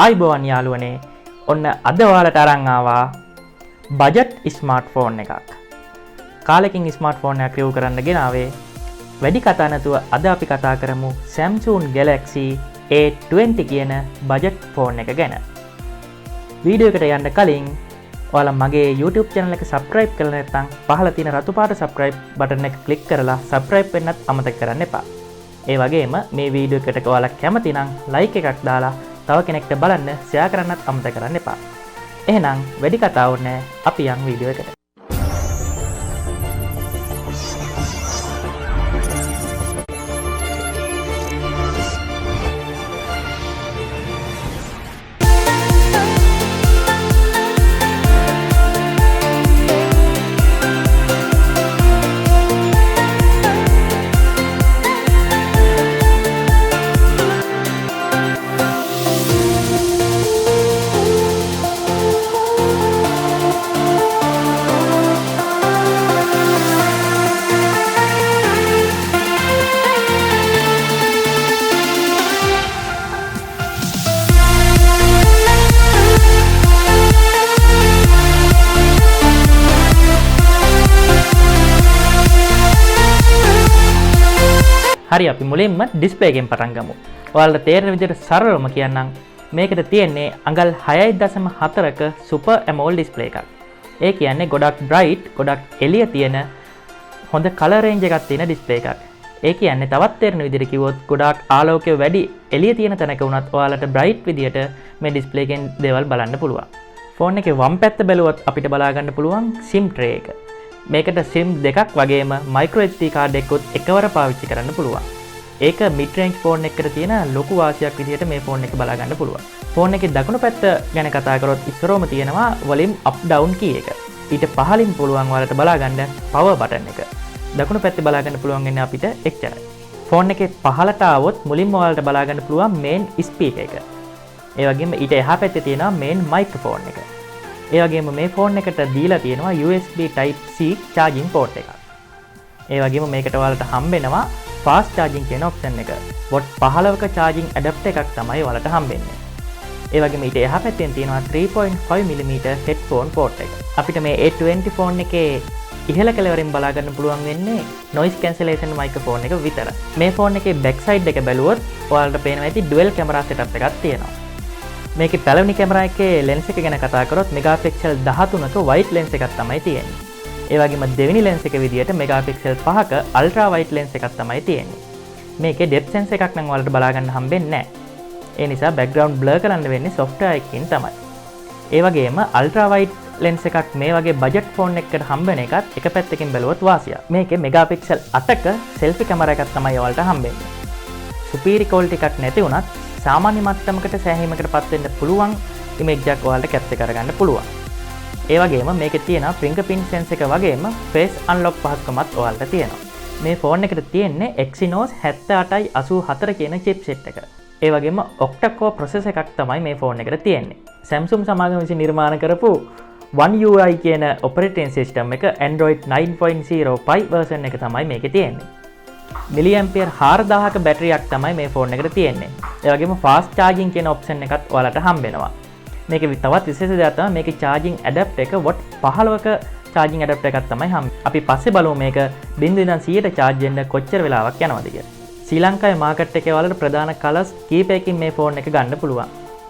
ආයිබෝවන් යාළුවනේ. ඔන්න අද ඔයාලට අරන් ආවා බජට් ස්මාර්ට්ෆෝන් එකක්. කාලෙකින් ස්මාර්ට්ෆෝන් එකක් රිව්යු කරන්න ගෙනාවේ. වැඩි කතා නැතුව අද අපි කතා කරමු Samsung Galaxy A20 කියන බජට් ෆෝන් එක ගැන. වීඩියෝ එකට යන්න කලින් ඔයාලා මගේ YouTube channel එක subscribe කරලා නැත්නම් පහළ තියෙන රතු පාට subscribe button එක click කරලා subscribe වෙන්නත් අමතක කරන්න එපා. ඒ වගේම මේ වීඩියෝ එකට ඔයාලා කැමති නම් like එකක් දාලා තව කෙනෙක්ට බලන්න share කරන්නත් අමතක කරන්න එපා. එහෙනම් වැඩි කතාවක් නැහැ, අපි යන් වීඩියෝ එකට. හරි අපි මුලින්ම ඩිස්ප්ලේ එකෙන් පටන් ගමු. ඔයාලට තේරෙන විදිහට සරලවම කියන්නම් මේකට තියෙන්නේ අඟල් 6.4ක Super AMOLED ඩිස්ප්ලේ එකක්. ඒ කියන්නේ ගොඩක් බ්‍රයිට්, ගොඩක් එළිය තියෙන හොඳ කලර් රේන්ජ් එකක් තියෙන ඩිස්ප්ලේ එකක්. ඒ කියන්නේ තවත් තේරෙන විදිහට කිව්වොත් ගොඩක් ආලෝකය වැඩි එළිය තියෙන තැනක වුණත් ඔයාලට බ්‍රයිට් විදිහට මේ ඩිස්ප්ලේ එකෙන් දේවල් බලන්න පුළුවන්. ෆෝන් එකේ වම් පැත්ත බැලුවොත් අපිට බලා ගන්න පුළුවන් SIM tray එක. මේකට SIM දෙකක් වගේම microSD කාඩ් එකකුත් එකවර පාවිච්චි කරන්න පුළුවන්. ඒක mid range ෆෝන් එකකට තියෙන ලොකු වාසියක් විදිහට මේ ෆෝන් එක බලා ගන්න පුළුවන්. ෆෝන් එකේ දකුණු පැත්ත ගැන කතා කරොත් ඉස්සරෝම තියෙනවා volume up down key එක. ඊට පහළින් පුළුවන් ඔයාලට බලා ගන්න power button එක. දකුණු පැත්තේ බලා ගන්න පුළුවන් වෙන්නේ අපිට එච්චරයි. ෆෝන් එකේ පහළට ආවොත් මුලින්ම ඔයාලට බලා ගන්න පුළුවන් main speaker එක. ඒ වගේම ඊට එහා පැත්තේ තියෙනවා main microphone එක. ඒ වගේම මේ ෆෝන් එකට දීලා තියෙනවා USB Type C charging port එකක්. ඒ වගේම මේකට ඔයාලට හම්බෙනවා fast charging කියන option එක. watt 15ක charging adapter එකක් තමයි ඔයාලට හම්බෙන්නේ. ඒ වගේම ඊට එහා පැත්තෙන් තියෙනවා 3.5mm headphone port එක. අපිට මේ A20 ෆෝන් එකේ ඉහළ කෙළවරින් බලා ගන්න පුළුවන් වෙන්නේ noise cancellation microphone එක විතරයි. මේ ෆෝන් එකේ back side එක බැලුවොත් ඔයාලට පේනවා ඇති dual camera setup එකක් තියෙනවා. මේකේ පළවෙනි කැමරා එකේ ලෙන්ස් එක ගැන කතා කරොත් මෙගාපික්සල් 13ක වයිඩ් ලෙන්ස් එකක් තමයි තියෙන්නේ. ඒ වගේම දෙවෙනි ලෙන්ස් එක විදියට මෙගාපික්සල් 5ක අල්ට්‍රා වයිඩ් ලෙන්ස් එකක් තමයි තියෙන්නේ. මේකේ ඩෙප්ත් සෙන්සර් එකක් නම් ඔයාලට බලා ගන්න හම්බෙන්නේ නැහැ. ඒ නිසා බෑග්ග්‍රවුන්ඩ් බ්ලර් කරන්න වෙන්නේ software එකකින් තමයි. ඒ වගේම අල්ට්‍රා වයිඩ් ලෙන්ස් එකක් මේ වගේ බජට් ෆෝන් එකකට හම්බෙන එකත් එක පැත්තකින් බැලුවොත් වාසියක්. මේකේ මෙගාපික්සල් 8ක selfie කැමරා එකක් තමයි ඔයාලට හම්බෙන්නේ. superior quality එකක් නැති වුණත් සාමාන්‍ය මට්ටමකට සෑහීමකට පත් වෙන්න පුළුවන් ඉමේජ් එකක් ඔයාලට කැප්චර් කරගන්න පුළුවන්. ඒ වගේම මේකේ තියෙන fingerprint sensor එක වගේම face unlock පහසුකමත් ඔයාලට තියෙනවා. මේ ෆෝන් එකට තියෙන්නේ Exynos 7884 කියන chipset එක. ඒ වගේම Octa-core processor එකක් තමයි මේ ෆෝන් එකට තියෙන්නේ. Samsung සමාගම විසින් නිර්මාණ කරපු One UI කියන operating system එක Android 9.05 version එක තමයි මේකේ තියෙන්නේ. මිලිඇම්පියර් 4000ක බැටරියක් තමයි මේ ෆෝන් එකට තියෙන්නේ. ඒ වගේම fast charging කියන option එකත් ඔයාලට හම්බෙනවා. මේකේ තවත් විශේෂ දෙයක් තමයි මේකේ charging adapter එක watt 15ක charging adapter එකක් තමයි හම්බෙන්නේ. අපි පස්සේ බලමු මේක 0 ඉඳන් 100ට charge වෙන්න කොච්චර වෙලාවක් යනවද කියලා. ශ්‍රී ලංකාවේ market එකේ ඔයාලට ප්‍රධාන colours කීපයකින් මේ ෆෝන් එක ගන්න පුළුවන්.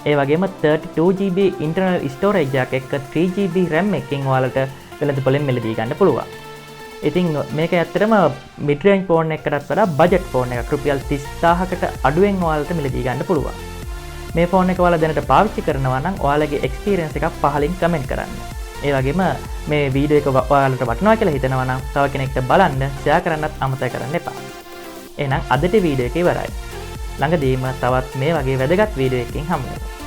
ඒ වගේම 32GB internal storage එකක් එක්ක 3GB RAM එකකින් ඔයාලට වෙළඳ පොලෙන් මෙලදී ගන්න පුළුවන්. ඉතින් මේක ඇත්තටම mid range ෆෝන් එකකටත් වඩා බජට් ෆෝන් එකක්. රුපියල් 30000කට අඩුවෙන් ඔයාලට මිලදී ගන්න පුළුවන්. මේ ෆෝන් එක ඔයාලා දැනට පාවිච්චි කරනවා නම් ඔයාලගේ එක්ස්පීරියන්ස් එකක් පහලින් කමෙන්ට් කරන්න. ඒ වගේම මේ වීඩියෝ එක ඔයාලට වටිනවා කියලා හිතනවා නම් තව කෙනෙක්ට බලන්න ෂෙයා කරන්නත් අමතක කරන්න එපා. එහෙනම් අදට වීඩියෝ එක ඉවරයි. ළඟදීම තවත් මේ වගේ වැදගත් වීඩියෝ එකකින් හමු වෙමු.